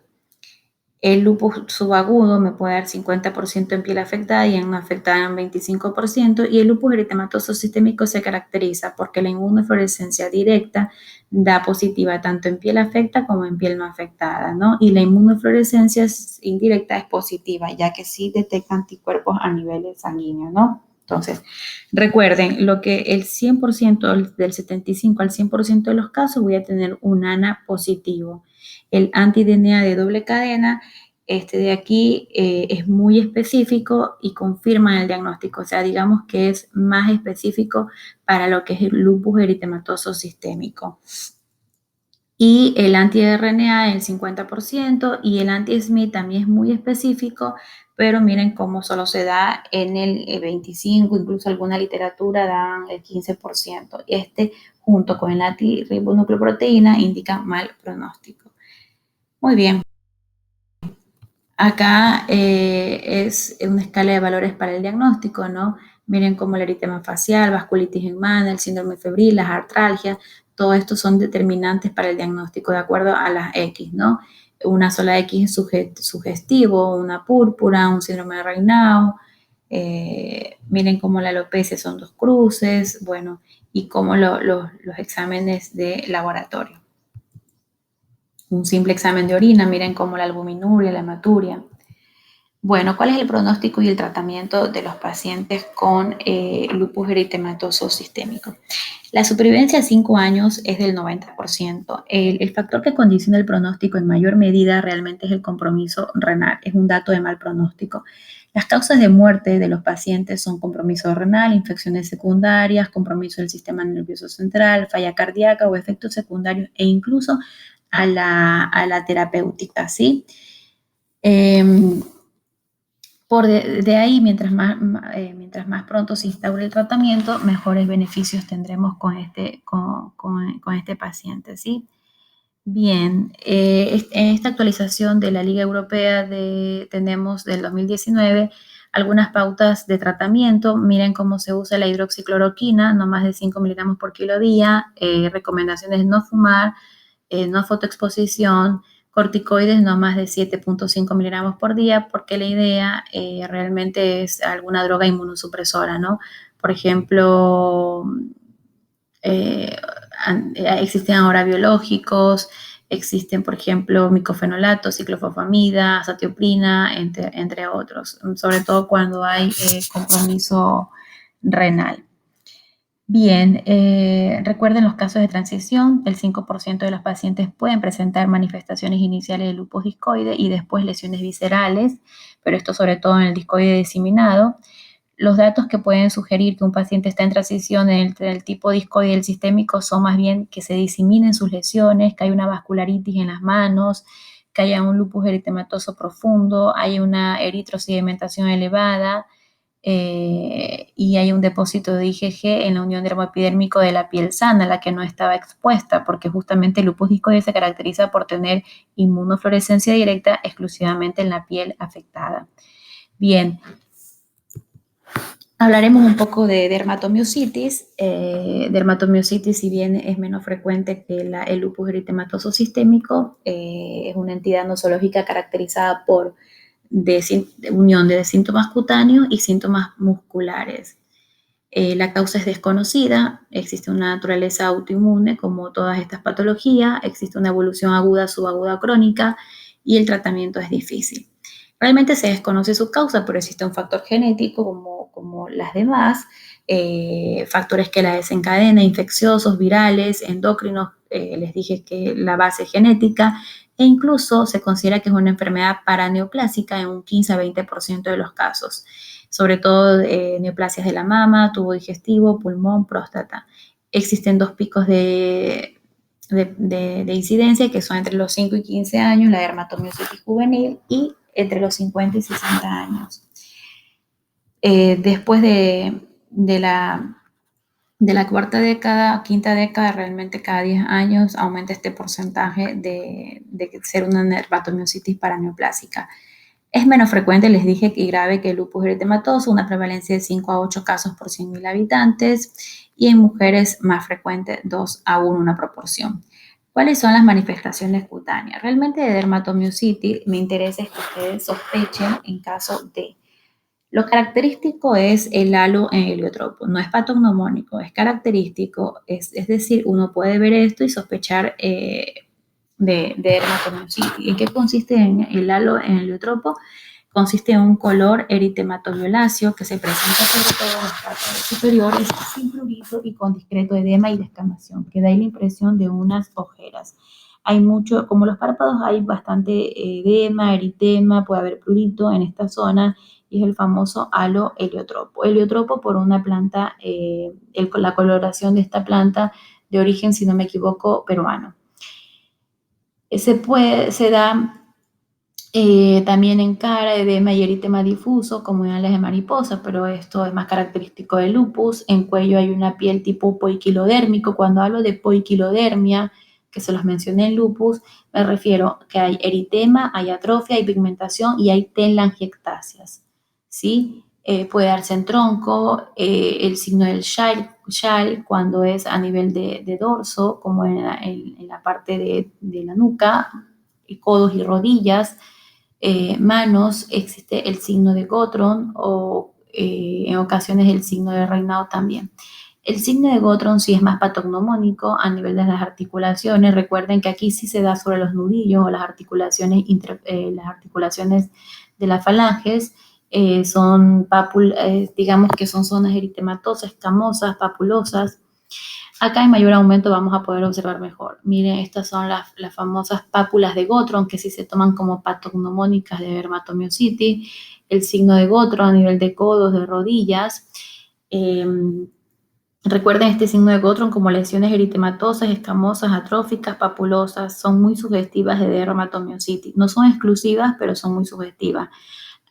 El lupus subagudo me puede dar 50% en piel afectada y en no afectada en 25%, y el lupus eritematoso sistémico se caracteriza porque la inmunofluorescencia directa da positiva tanto en piel afectada como en piel no afectada, ¿no? Y la inmunofluorescencia indirecta es positiva, ya que sí detecta anticuerpos a niveles sanguíneos, ¿no? Entonces, recuerden, lo que el 100%, del 75 al 100% de los casos voy a tener un ANA positivo. El anti-DNA de doble cadena, este de aquí es muy específico y confirma el diagnóstico, o sea, digamos que es más específico para lo que es el lupus eritematoso sistémico. Y el anti-RNA el 50% y el anti-SMID también es muy específico, pero miren cómo solo se da en el 25, incluso alguna literatura dan el 15%. Este junto con el antirribonucleoproteína indica mal pronóstico. Muy bien. Acá es una escala de valores para el diagnóstico, ¿no? Miren cómo el eritema facial, vasculitis en mano, el síndrome febril, las artralgias, todo esto son determinantes para el diagnóstico de acuerdo a las X, ¿no? Una sola X es sugestivo, una púrpura, un síndrome de Raynaud. Miren cómo la alopecia son 2 cruces, bueno, y cómo los exámenes de laboratorio. Un simple examen de orina, miren cómo la albuminuria, la hematuria. Bueno, ¿cuál es el pronóstico y el tratamiento de los pacientes con lupus eritematoso sistémico? La supervivencia a 5 años es del 90%. El factor que condiciona el pronóstico en mayor medida realmente es el compromiso renal. Es un dato de mal pronóstico. Las causas de muerte de los pacientes son compromiso renal, infecciones secundarias, compromiso del sistema nervioso central, falla cardíaca o efectos secundarios e incluso a la terapéutica, ¿sí? De ahí, mientras más pronto se instaure el tratamiento, mejores beneficios tendremos con este paciente, ¿sí? Bien, en esta actualización de la Liga Europea tenemos del 2019 algunas pautas de tratamiento. Miren cómo se usa la hidroxicloroquina, no más de 5 miligramos por kilo día, recomendaciones de no fumar, no fotoexposición, corticoides no más de 7.5 miligramos por día, porque la idea realmente es alguna droga inmunosupresora, ¿no? Por ejemplo, existen ahora biológicos, existen, por ejemplo, micofenolato, ciclofosfamida, azatioprina, entre otros, sobre todo cuando hay compromiso renal. Bien, recuerden los casos de transición, el 5% de los pacientes pueden presentar manifestaciones iniciales de lupus discoide y después lesiones viscerales, pero esto sobre todo en el discoide diseminado. Los datos que pueden sugerir que un paciente está en transición entre el tipo discoide y el sistémico son más bien que se diseminen sus lesiones, que hay una vascularitis en las manos, que haya un lupus eritematoso profundo, hay una eritrosedimentación elevada, y hay un depósito de IgG en la unión dermoepidérmico de la piel sana, la que no estaba expuesta, porque justamente el lupus discoide se caracteriza por tener inmunofluorescencia directa exclusivamente en la piel afectada. Bien, hablaremos un poco de dermatomiositis. Dermatomiositis, si bien es menos frecuente que el lupus eritematoso sistémico, es una entidad nosológica caracterizada por de unión de síntomas cutáneos y síntomas musculares. La causa es desconocida, existe una naturaleza autoinmune como todas estas patologías, existe una evolución aguda, subaguda, crónica y el tratamiento es difícil. Realmente se desconoce su causa, pero existe un factor genético como las demás, factores que la desencadenan, infecciosos, virales, endocrinos, les dije que la base es genética, e incluso se considera que es una enfermedad paraneoplásica en un 15 a 20% de los casos, sobre todo neoplasias de la mama, tubo digestivo, pulmón, próstata. Existen 2 picos de incidencia que son entre los 5 y 15 años, la dermatomiositis juvenil, y entre los 50 y 60 años. Después de la quinta década, realmente cada 10 años aumenta este porcentaje de ser una dermatomiositis paraneoplásica. Es menos frecuente, les dije, y grave que el lupus eritematoso, una prevalencia de 5 a 8 casos por 100.000 habitantes, y en mujeres más frecuente 2 a 1 una proporción. ¿Cuáles son las manifestaciones cutáneas? Realmente de dermatomiositis me interesa que ustedes sospechen en caso de. Lo característico es el halo en heliotropo, no es patognomónico, es característico, es decir, uno puede ver esto y sospechar de dermatomiositis. ¿En qué consiste el halo en heliotropo? Consiste en un color eritematoviolacio que se presenta sobre todo en los párpados superiores, sin prurito y con discreto edema y descamación, que da ahí la impresión de unas ojeras. Hay mucho, como los párpados hay bastante edema, eritema, puede haber prurito en esta zona, y es el famoso halo heliotropo. Heliotropo por una planta, la coloración de esta planta de origen, si no me equivoco, peruano. Se da también en cara, edema y eritema difuso, como en alas de mariposa, pero esto es más característico del lupus. En cuello hay una piel tipo poiquilodérmico. Cuando hablo de poiquilodermia, que se los mencioné en lupus, me refiero que hay eritema, hay atrofia, hay pigmentación y hay telangiectasias, ¿sí? Puede darse en tronco, el signo del schall cuando es a nivel de dorso, como en la parte de la nuca, y codos y rodillas. Manos, existe el signo de Gotron o en ocasiones el signo de Raynaud también. El signo de Gotron sí es más patognomónico a nivel de las articulaciones. Recuerden que aquí sí se da sobre los nudillos o las articulaciones de las falanges. Digamos que son zonas eritematosas, escamosas, papulosas. Acá en mayor aumento vamos a poder observar mejor. Miren, estas son las famosas pápulas de Gotron, que sí se toman como patognomónicas de dermatomiositis. El signo de Gotron a nivel de codos, de rodillas. Eh, Recuerden este signo de Gotron como lesiones eritematosas, escamosas, atróficas, papulosas. Son muy sugestivas de dermatomiositis. No son exclusivas, pero son muy sugestivas.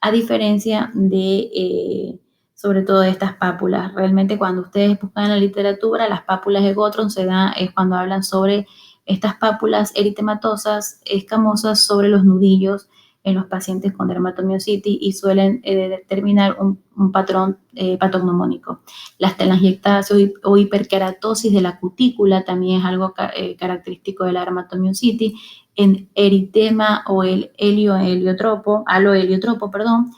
A diferencia de, sobre todo, de estas pápulas. Realmente cuando ustedes buscan en la literatura, las pápulas de Gotron se dan es cuando hablan sobre estas pápulas eritematosas, escamosas sobre los nudillos en los pacientes con dermatomiositis y suelen determinar un patrón patognomónico. Las telangiectasias o hiperkeratosis de la cutícula también es algo característico de la dermatomiositis. En eritema o el aloheliotropo, perdón,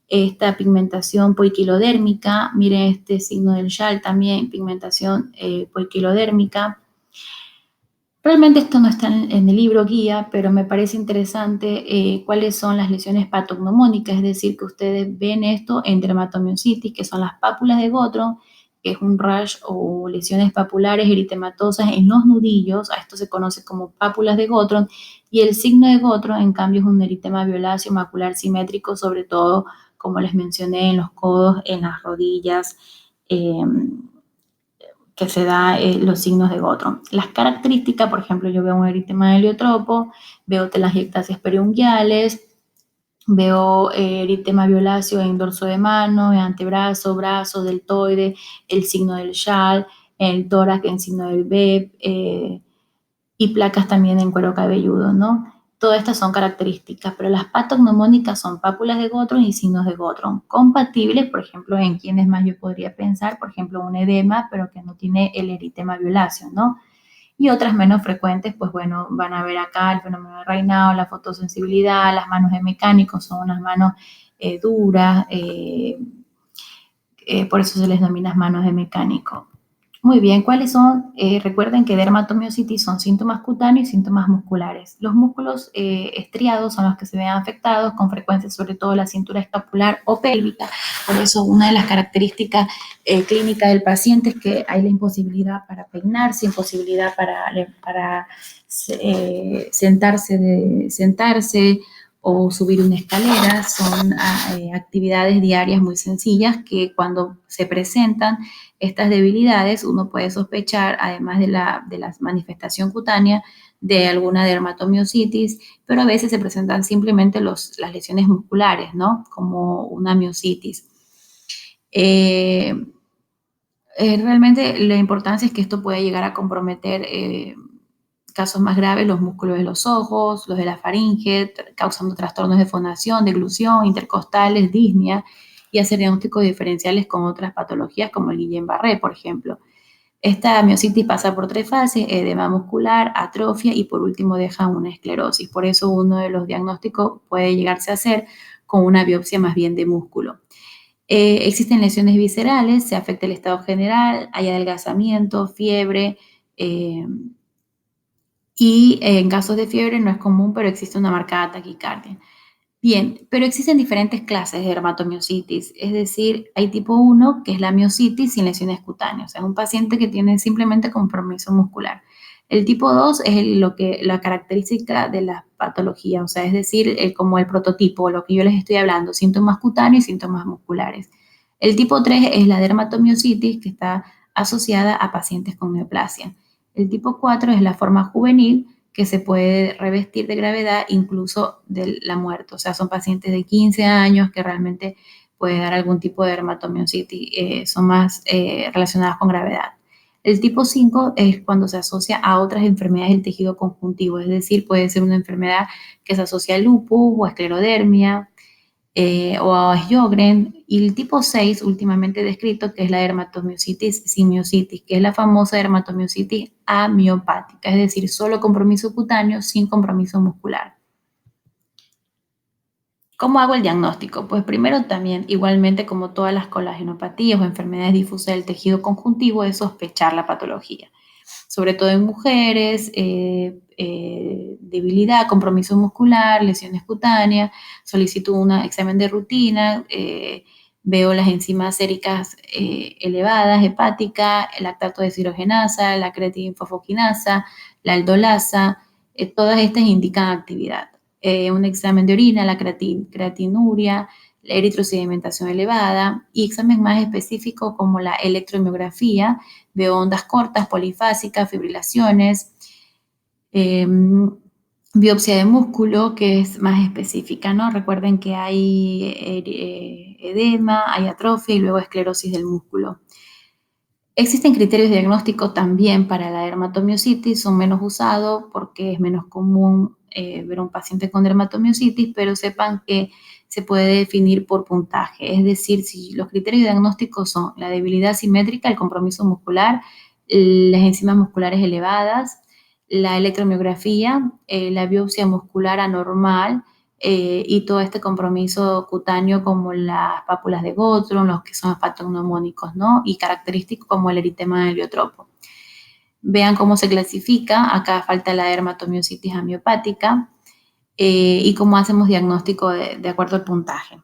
esta pigmentación poiquilodérmica, miren este signo del schall también, pigmentación poiquilodérmica. Realmente esto no está en el libro guía, pero me parece interesante cuáles son las lesiones patognomónicas, es decir, que ustedes ven esto en dermatomiositis, que son las pápulas de Gotron, que es un rash o lesiones papulares eritematosas en los nudillos, a esto se conoce como pápulas de Gotron, y el signo de Gotron, en cambio, es un eritema violáceo macular simétrico, sobre todo, como les mencioné, en los codos, en las rodillas, que se da los signos de Gotron. Las características, por ejemplo, yo veo un eritema heliotropo, veo telangiectasias periunguiales, veo eritema violáceo en dorso de mano, en antebrazo, brazo, deltoide, el signo del schall, el tórax en signo del BEP, y placas también en cuero cabelludo, ¿no? Todas estas son características, pero las patognomónicas son pápulas de Gotron y signos de Gotron compatibles, por ejemplo, en quienes más yo podría pensar, por ejemplo, un edema, pero que no tiene el eritema violáceo, ¿no? Y otras menos frecuentes, pues bueno, van a ver acá el fenómeno de Raynaud, la fotosensibilidad, las manos de mecánico, son unas manos duras, por eso se les denomina manos de mecánico. Muy bien, ¿cuáles son? Recuerden que dermatomiositis son síntomas cutáneos y síntomas musculares. Los músculos estriados son los que se ven afectados, con frecuencia sobre todo la cintura escapular o pélvica. Por eso una de las características clínicas del paciente es que hay la imposibilidad para peinarse, imposibilidad para sentarse o subir una escalera. Son actividades diarias muy sencillas que cuando se presentan estas debilidades, uno puede sospechar, además de la manifestación cutánea, de alguna dermatomiositis, pero a veces se presentan simplemente las lesiones musculares, ¿no? Como una miositis. Eh, Realmente la importancia es que esto puede llegar a comprometer casos más graves los músculos de los ojos, los de la faringe, causando trastornos de fonación, deglución, intercostales, disnea y hacer diagnósticos diferenciales con otras patologías como el Guillain-Barré, por ejemplo. Esta miositis pasa por 3 fases: edema muscular, atrofia y por último deja una esclerosis. Por eso uno de los diagnósticos puede llegarse a hacer con una biopsia más bien de músculo. Existen lesiones viscerales, se afecta el estado general, hay adelgazamiento, fiebre, y en casos de fiebre no es común, pero existe una marcada taquicardia. Bien, pero existen diferentes clases de dermatomiositis, es decir, hay tipo 1, que es la miositis sin lesiones cutáneas, o sea, un paciente que tiene simplemente compromiso muscular. El tipo 2 es la característica de la patología, o sea, es decir, como el prototipo, lo que yo les estoy hablando, síntomas cutáneos y síntomas musculares. El tipo 3 es la dermatomiositis, que está asociada a pacientes con neoplasia. El tipo 4 es la forma juvenil, que se puede revestir de gravedad incluso de la muerte. O sea, son pacientes de 15 años que realmente puede dar algún tipo de dermatomiositis, son más relacionadas con gravedad. El tipo 5 es cuando se asocia a otras enfermedades del tejido conjuntivo, es decir, puede ser una enfermedad que se asocia al lupus o a esclerodermia, o a Sjögren, y el tipo 6 últimamente descrito, que es la dermatomiositis sin miositis, que es la famosa dermatomiositis amiopática, es decir, solo compromiso cutáneo sin compromiso muscular. ¿Cómo hago el diagnóstico? Pues primero también, igualmente como todas las colagenopatías o enfermedades difusas del tejido conjuntivo, es sospechar la patología, sobre todo en mujeres, debilidad, compromiso muscular, lesiones cutáneas, solicito un examen de rutina, veo las enzimas séricas elevadas, hepática, el lactato de deshidrogenasa, la creatinfosfoquinasa, la aldolasa, todas estas indican actividad. Un examen de orina, la creatinuria, la eritrosedimentación elevada y exámenes más específicos como la electromiografía, veo ondas cortas, polifásicas, fibrilaciones, eh, biopsia de músculo, que es más específica, ¿no? Recuerden que hay edema, hay atrofia y luego esclerosis del músculo. Existen criterios diagnósticos también para la dermatomiositis, son menos usados porque es menos común ver a un paciente con dermatomiositis, pero sepan que se puede definir por puntaje, es decir, si los criterios diagnósticos son la debilidad simétrica, el compromiso muscular, las enzimas musculares elevadas, la electromiografía, la biopsia muscular anormal, y todo este compromiso cutáneo como las pápulas de Gottron, los que son patognomónicos, ¿no? Y característicos como el eritema heliotropo. Vean cómo se clasifica, acá falta la dermatomiositis amiopática, y cómo hacemos diagnóstico de acuerdo al puntaje.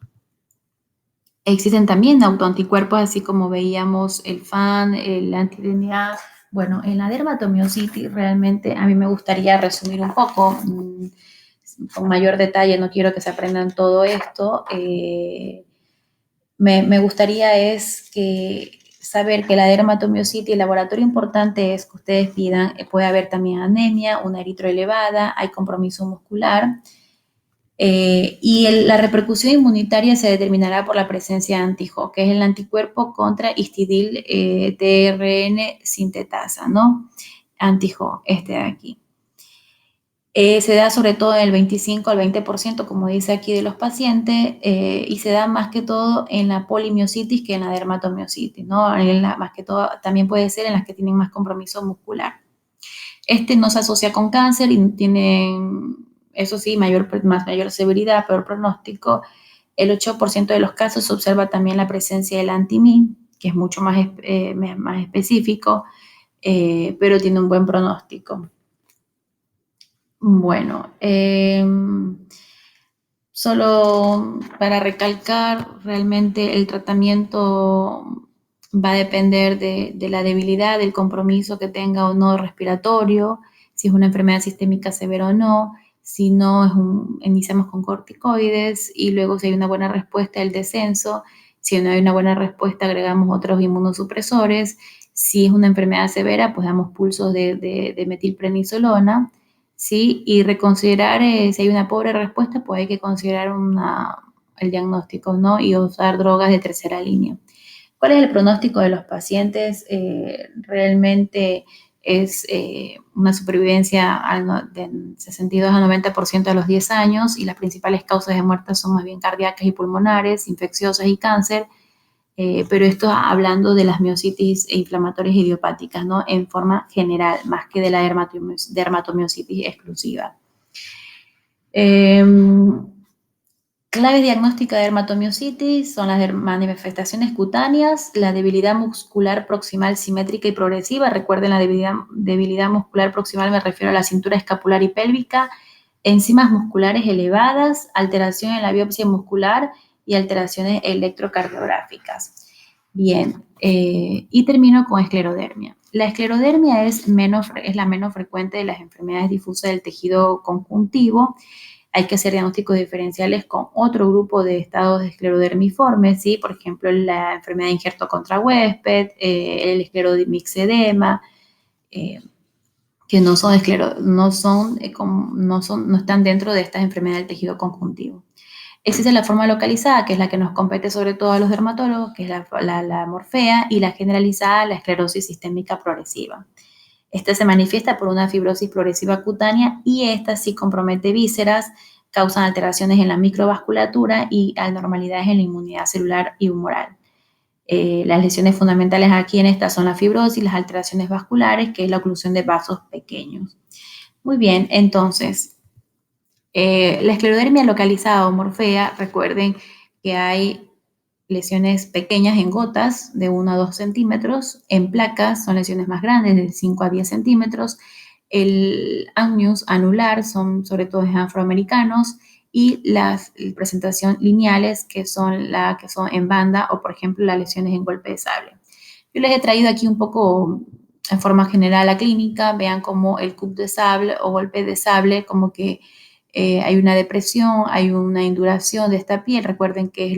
Existen también autoanticuerpos, así como veíamos el FAN, el anti-DNA. Bueno, en la dermatomiositis realmente a mí me gustaría resumir un poco, con mayor detalle, no quiero que se aprendan todo esto. Me gustaría es que saber que la dermatomiositis, el laboratorio importante es que ustedes pidan, puede haber también anemia, una eritro elevada, hay compromiso muscular, y la repercusión inmunitaria se determinará por la presencia de antijo, que es el anticuerpo contra histidil tRN sintetasa, ¿no? Antijo, este de aquí. Se da sobre todo en el 25 al 20%, como dice aquí, de los pacientes, y se da más que todo en la polimiositis que en la dermatomiositis, ¿no? Más que todo también puede ser en las que tienen más compromiso muscular. Este no se asocia con cáncer y tienen, eso sí, mayor severidad, peor pronóstico. El 8% de los casos se observa también la presencia del anti-MI, que es mucho más específico, pero tiene un buen pronóstico. Bueno, solo para recalcar, realmente el tratamiento va a depender de la debilidad, del compromiso que tenga o no respiratorio, si es una enfermedad sistémica severa o no, si no iniciamos con corticoides y luego si hay una buena respuesta el descenso, si no hay una buena respuesta agregamos otros inmunosupresores, si es una enfermedad severa pues damos pulsos de metilprednisolona. ¿Sí? Y reconsiderar, si hay una pobre respuesta, pues hay que considerar el diagnóstico, ¿no? Y usar drogas de tercera línea. ¿Cuál es el pronóstico de los pacientes? Realmente es una supervivencia de 62 a 90% a los 10 años y las principales causas de muerte son más bien cardíacas y pulmonares, infecciosas y cáncer. Pero esto hablando de las miositis inflamatorias idiopáticas, ¿no? En forma general, más que de la dermatomiositis exclusiva. Claves diagnósticas de dermatomiositis son las manifestaciones cutáneas, la debilidad muscular proximal simétrica y progresiva. Recuerden, la debilidad muscular proximal me refiero a la cintura escapular y pélvica, enzimas musculares elevadas, alteración en la biopsia muscular y alteraciones electrocardiográficas. Bien, y termino con esclerodermia. La esclerodermia es la menos frecuente de las enfermedades difusas del tejido conjuntivo. Hay que hacer diagnósticos diferenciales con otro grupo de estados de esclerodermiforme, ¿sí? Por ejemplo, la enfermedad de injerto contra huésped, el esclerodimixedema, que no son, no están dentro de estas enfermedades del tejido conjuntivo. Existe la forma localizada, que es la que nos compete sobre todo a los dermatólogos, que es la morfea, y la generalizada, la esclerosis sistémica progresiva. Esta se manifiesta por una fibrosis progresiva cutánea y esta sí compromete vísceras, causan alteraciones en la microvasculatura y anormalidades en la inmunidad celular y humoral. Las lesiones fundamentales aquí en esta son la fibrosis, las alteraciones vasculares, que es la oclusión de vasos pequeños. Muy bien, entonces, la esclerodermia localizada o morfea, recuerden que hay lesiones pequeñas en gotas de 1 a 2 centímetros, en placas son lesiones más grandes de 5 a 10 centímetros, el amnios anular son sobre todo en afroamericanos y las presentación lineales que son en banda o por ejemplo las lesiones en golpe de sable. Yo les he traído aquí un poco en forma general la clínica, vean como el coup de sable o golpe de sable, como que hay una depresión, hay una induración de esta piel. Recuerden que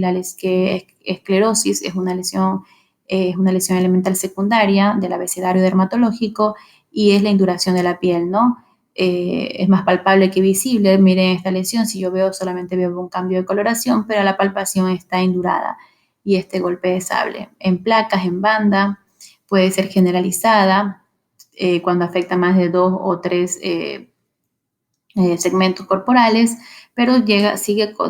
esclerosis es una lesión elemental secundaria del abecedario dermatológico y es la induración de la piel, ¿no? Es más palpable que visible. Miren esta lesión, si yo solamente veo un cambio de coloración, pero la palpación está indurada. Y este golpe de sable en placas, en banda, puede ser generalizada cuando afecta más de 2 o 3 segmentos corporales, pero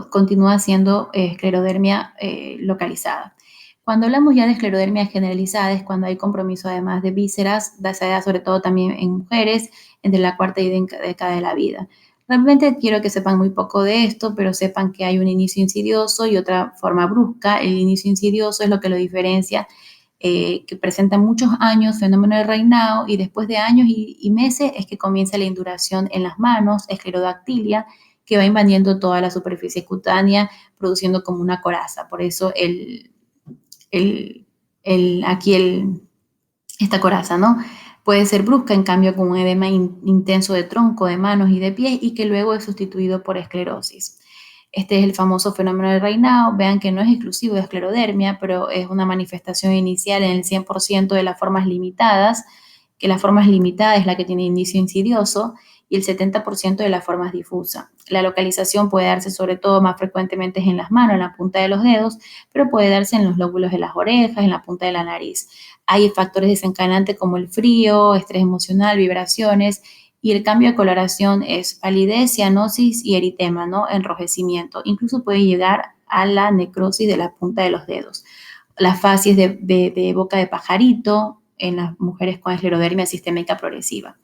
continúa siendo esclerodermia localizada. Cuando hablamos ya de esclerodermia generalizada es cuando hay compromiso además de vísceras, se da sobre todo también en mujeres entre la cuarta y década de la vida. Realmente quiero que sepan muy poco de esto, pero sepan que hay un inicio insidioso y otra forma brusca. El inicio insidioso es lo que lo diferencia, que presenta muchos años, fenómeno de reinado, y después de años y meses es que comienza la induración en las manos, esclerodactilia, que va invadiendo toda la superficie cutánea, produciendo como una coraza. Por eso esta coraza, ¿no? Puede ser brusca, en cambio, con un edema intenso de tronco, de manos y de pies, y que luego es sustituido por esclerosis. Este es el famoso fenómeno del reinado. Vean que no es exclusivo de esclerodermia, pero es una manifestación inicial en el 100% de las formas limitadas, que la forma limitada es la que tiene inicio insidioso, y el 70% de las formas difusa. La localización puede darse sobre todo más frecuentemente en las manos, en la punta de los dedos, pero puede darse en los lóbulos de las orejas, en la punta de la nariz. Hay factores desencadenantes como el frío, estrés emocional, vibraciones, y el cambio de coloración es palidez, cianosis y eritema, ¿no? Enrojecimiento. Incluso puede llegar a la necrosis de la punta de los dedos. Las fases de boca de pajarito en las mujeres con esclerodermia sistémica progresiva.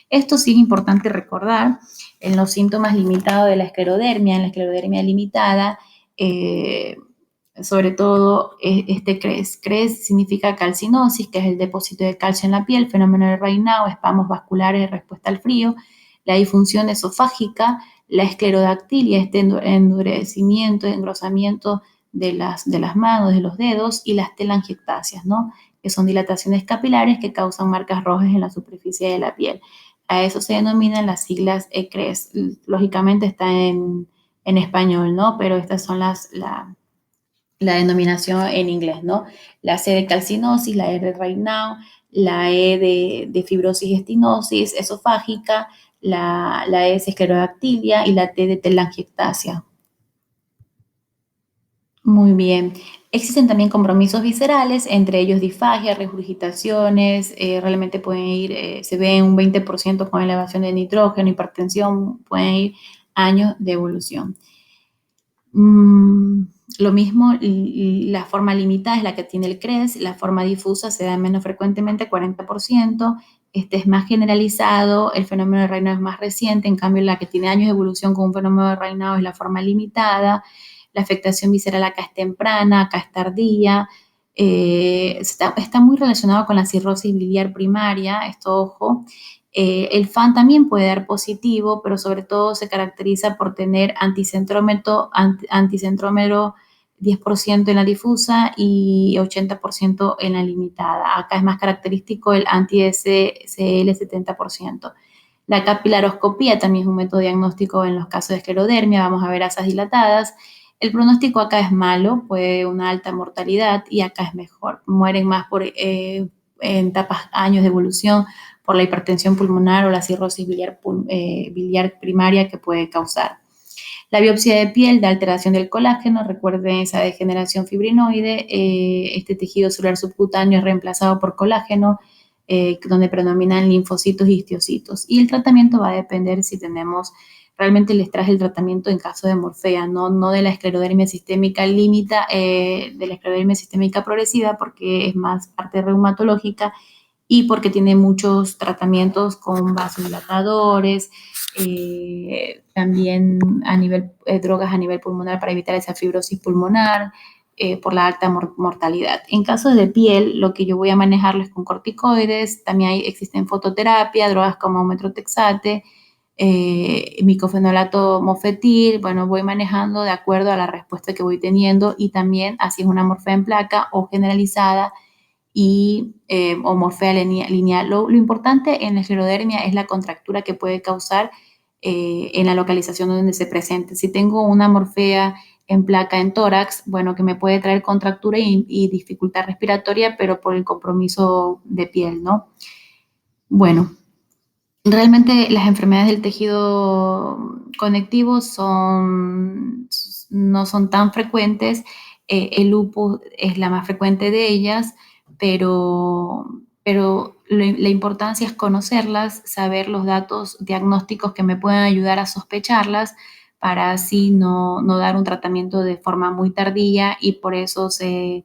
Esto sí es importante recordar en los síntomas limitados de la esclerodermia, en la esclerodermia limitada, sobre todo este CRES. CRES significa calcinosis, que es el depósito de calcio en la piel, fenómeno de Raynaud, espasmos vasculares, respuesta al frío, la disfunción esofágica, la esclerodactilia, este endurecimiento, engrosamiento de las manos, de los dedos, y las telangiectasias, ¿no? Que son dilataciones capilares que causan marcas rojas en la superficie de la piel. A eso se denominan las siglas ECRES. Lógicamente está en español, ¿no? Pero estas son la denominación en inglés, ¿no? La C de calcinosis, la R de Raynaud, la E de fibrosis estinosis esofágica, la S esclerodactilia y la T de telangiectasia. Muy bien. Existen también compromisos viscerales, entre ellos disfagia, regurgitaciones, realmente pueden ir, se ven un 20% con elevación de nitrógeno, hipertensión, pueden ir años de evolución. Lo mismo, la forma limitada es la que tiene el CRES, la forma difusa se da menos frecuentemente, 40%, este es más generalizado, el fenómeno de Raynaud es más reciente, en cambio la que tiene años de evolución con un fenómeno de Raynaud es la forma limitada, la afectación visceral acá es temprana, acá es tardía, está muy relacionado con la cirrosis biliar primaria, esto ojo. El FAN también puede dar positivo, pero sobre todo se caracteriza por tener anticentrómero 10% en la difusa y 80% en la limitada. Acá es más característico el anti-SCL 70%. La capilaroscopía también es un método diagnóstico en los casos de esclerodermia. Vamos a ver asas dilatadas. El pronóstico acá es malo, puede una alta mortalidad, y acá es mejor. Mueren más en etapas, años de evolución, por la hipertensión pulmonar o la cirrosis biliar primaria que puede causar. La biopsia de piel de alteración del colágeno, recuerden esa degeneración fibrinoide, este tejido celular subcutáneo es reemplazado por colágeno, donde predominan linfocitos y histocitos. Y el tratamiento va a depender si tenemos, realmente les traje el tratamiento en caso de morfea, no de la esclerodermia sistémica límita, de la esclerodermia sistémica progresiva, porque es más parte reumatológica y porque tiene muchos tratamientos con vasodilatadores, también a nivel, drogas a nivel pulmonar para evitar esa fibrosis pulmonar, por la alta mortalidad. En casos de piel, lo que yo voy a manejarles con corticoides, también existen fototerapia, drogas como metrotexate, micofenolato mofetil, bueno, voy manejando de acuerdo a la respuesta que voy teniendo y también así es una morfea en placa o generalizada y o morfea lineal. Lo importante en la esclerodermia es la contractura que puede causar en la localización donde se presente. Si tengo una morfea en placa en tórax, bueno, que me puede traer contractura y dificultad respiratoria, pero por el compromiso de piel, ¿no? Bueno, realmente las enfermedades del tejido conectivo no son tan frecuentes. El lupus es la más frecuente de ellas, pero la importancia es conocerlas, saber los datos diagnósticos que me puedan ayudar a sospecharlas para así no dar un tratamiento de forma muy tardía y por eso se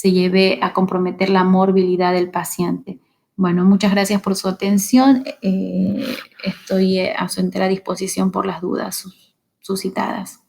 lleve a comprometer la morbilidad del paciente. Bueno, muchas gracias por su atención. Estoy a su entera disposición por las dudas suscitadas.